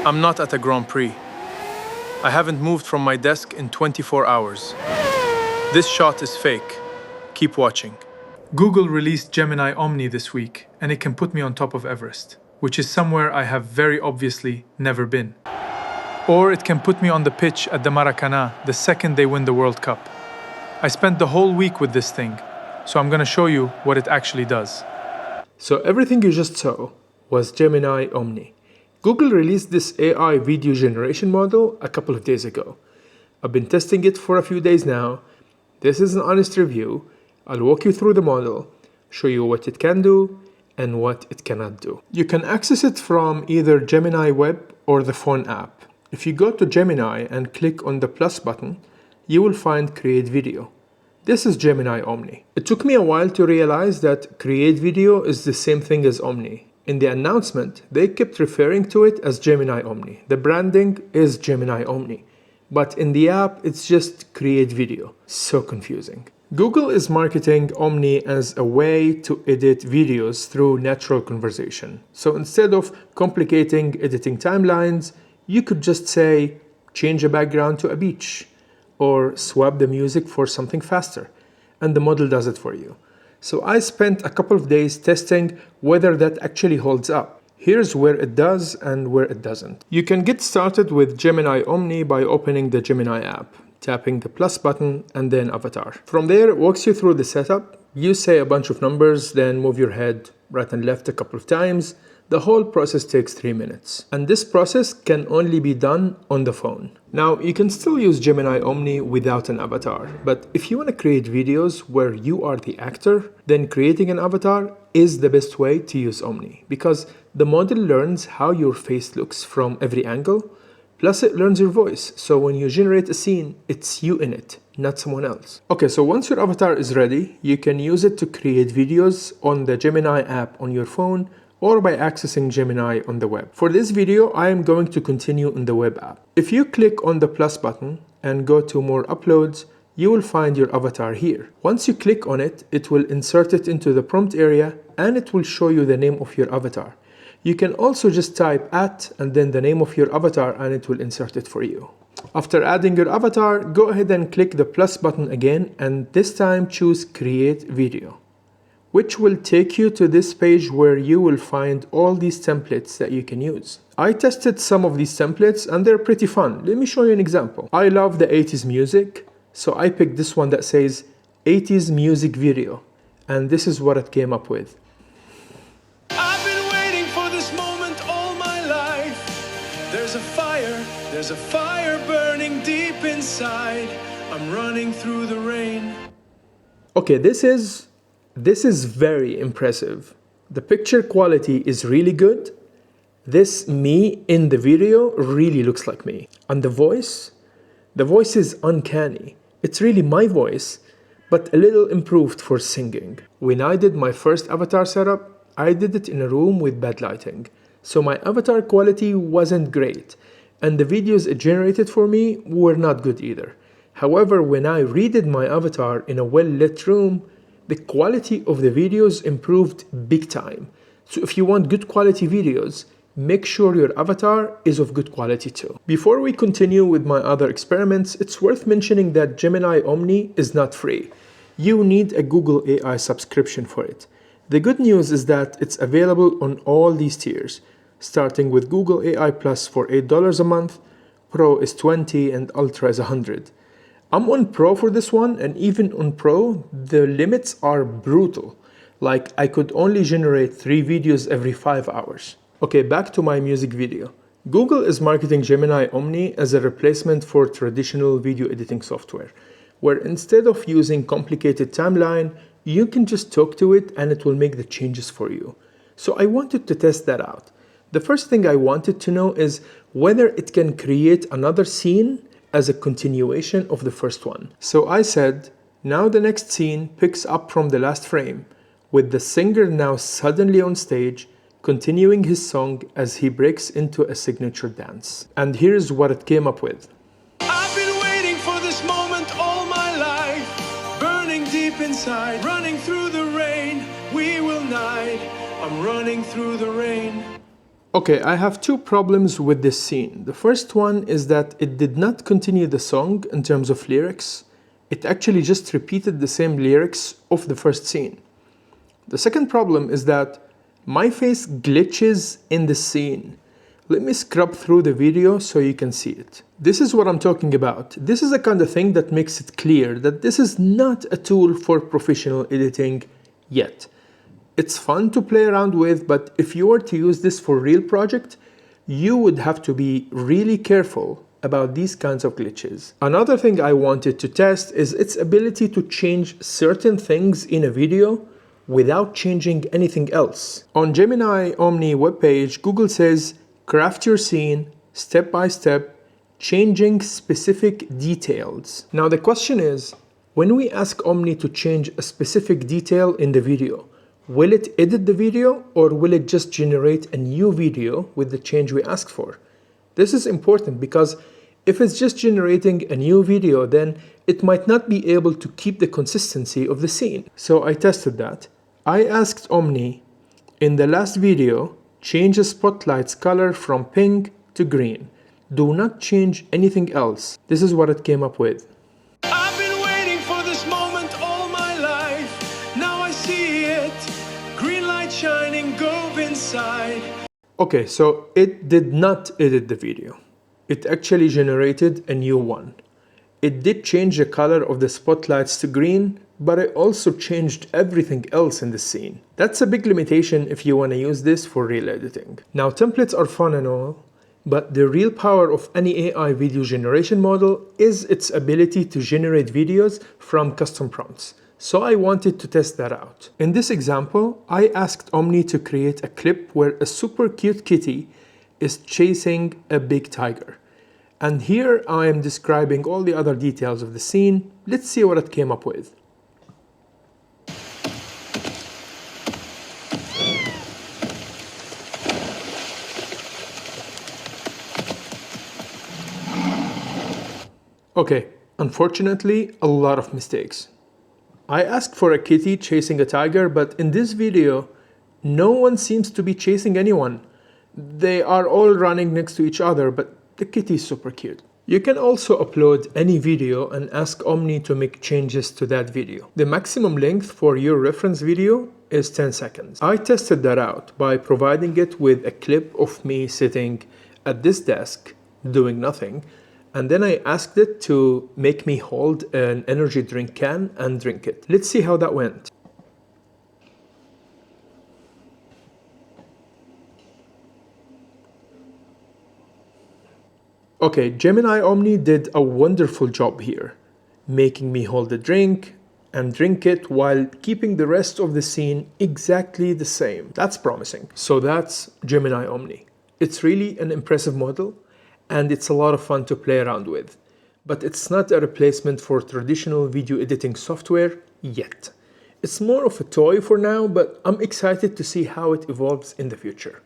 I'm not at a Grand Prix. I haven't moved from my desk in 24 hours. This shot is fake. Keep watching. Google released Gemini Omni this week, and it can put me on top of Everest, which is somewhere I have very obviously never been. Or it can put me on the pitch at the Maracanã the second they win the World Cup. I spent the whole week with this thing, so I'm gonna show you what it actually does. So everything you just saw was Gemini Omni. Google released this AI video generation model a couple of days ago. I've been testing it for a few days now. This is an honest review. I'll walk you through the model, show you what it can do and what it cannot do. You can access it from either Gemini Web or the phone app. If you go to Gemini and click on the plus button, you will find Create Video. This is Gemini Omni. It took me a while to realize that Create Video is the same thing as Omni. In the announcement, they kept referring to it as Gemini Omni. The branding is Gemini Omni. But in the app, it's just Create Video. So confusing. Google is marketing Omni as a way to edit videos through natural conversation. So instead of complicating editing timelines, you could just say, change a background to a beach, or swap the music for something faster, and the model does it for you. So I spent a couple of days testing whether that actually holds up. Here's where it does and where it doesn't. You can get started with Gemini Omni by opening the Gemini app, tapping the plus button and then avatar. From there, it walks you through the setup. You say a bunch of numbers, then move your head right and left a couple of times. The whole process takes 3 minutes. And this process can only be done on the phone. Now, you can still use Gemini Omni without an avatar, but if you want to create videos where you are the actor, then creating an avatar is the best way to use Omni, because the model learns how your face looks from every angle, plus it learns your voice, so when you generate a scene, it's you in it, not someone else. Okay, so once your avatar is ready, you can use it to create videos on the Gemini app on your phone or by accessing Gemini on the web. For this video, I am going to continue in the web app. If you click on the plus button and go to more uploads, you will find your avatar here. Once you click on it, it will insert it into the prompt area and it will show you the name of your avatar. You can also just type @ and then the name of your avatar and it will insert it for you. After adding your avatar, go ahead and click the plus button again and this time choose Create Video, which will take you to this page where you will find all these templates that you can use. I tested some of these templates and they're pretty fun. Let me show you an example. I love the 80s music, so I picked this one that says 80s music video, and this is what it came up with. I've been waiting for this moment all my life. There's a fire burning deep inside. I'm running through the rain. Okay, this is very impressive. The picture quality is really good. This me in the video really looks like me. And the voice is uncanny. It's really my voice, but a little improved for singing. When I did my first avatar setup, I did it in a room with bad lighting. So my avatar quality wasn't great, and the videos it generated for me were not good either. However, when I redid my avatar in a well-lit room, the quality of the videos improved big time. So if you want good quality videos, make sure your avatar is of good quality too. Before we continue with my other experiments, it's worth mentioning that Gemini Omni is not free. You need a Google AI subscription for it. The good news is that it's available on all these tiers, starting with Google AI Plus for $8 a month, Pro is $20 and Ultra is $100. I'm on Pro for this one, and even on Pro, the limits are brutal. Like, I could only generate 3 videos every 5 hours. Okay, back to my music video. Google is marketing Gemini Omni as a replacement for traditional video editing software, where instead of using complicated timeline, you can just talk to it and it will make the changes for you. So I wanted to test that out. The first thing I wanted to know is whether it can create another scene as a continuation of the first one. So I said, now the next scene picks up from the last frame, with the singer now suddenly on stage, continuing his song as he breaks into a signature dance. And here's what it came up with. I've been waiting for this moment all my life, burning deep inside, running through the rain, we will night. I'm running through the rain. Okay, I have two problems with this scene. The first one is that it did not continue the song in terms of lyrics. It actually just repeated the same lyrics of the first scene. The second problem is that my face glitches in the scene. Let me scrub through the video so you can see it. This is what I'm talking about. This is the kind of thing that makes it clear that this is not a tool for professional editing yet. It's fun to play around with, but if you were to use this for a real project, you would have to be really careful about these kinds of glitches. Another thing I wanted to test is its ability to change certain things in a video without changing anything else. On Gemini Omni webpage, Google says, craft your scene step by step, changing specific details. Now the question is, when we ask Omni to change a specific detail in the video, will it edit the video or will it just generate a new video with the change we asked for? This is important because if it's just generating a new video, then it might not be able to keep the consistency of the scene. So I tested that. I asked Omni, in the last video, change the spotlight's color from pink to green. Do not change anything else. This is what it came up with. I've been waiting for this moment all my life. Now I see it. Green light shining, go inside. Okay, so it did not edit the video. It actually generated a new one. It did change the color of the spotlights to green, but it also changed everything else in the scene. That's a big limitation if you want to use this for real editing. Now, templates are fun and all, but the real power of any AI video generation model is its ability to generate videos from custom prompts. So I wanted to test that out. In this example, I asked Omni to create a clip where a super cute kitty is chasing a big tiger. And here I am describing all the other details of the scene. Let's see what it came up with. Okay, unfortunately, a lot of mistakes. I asked for a kitty chasing a tiger, but in this video, no one seems to be chasing anyone. They are all running next to each other, but the kitty is super cute. You can also upload any video and ask Omni to make changes to that video. The maximum length for your reference video is 10 seconds. I tested that out by providing it with a clip of me sitting at this desk doing nothing, and then I asked it to make me hold an energy drink can and drink it. Let's see how that went. Okay, Gemini Omni did a wonderful job here, making me hold the drink and drink it while keeping the rest of the scene exactly the same. That's promising. So that's Gemini Omni. It's really an impressive model and it's a lot of fun to play around with. But it's not a replacement for traditional video editing software yet. It's more of a toy for now, but I'm excited to see how it evolves in the future.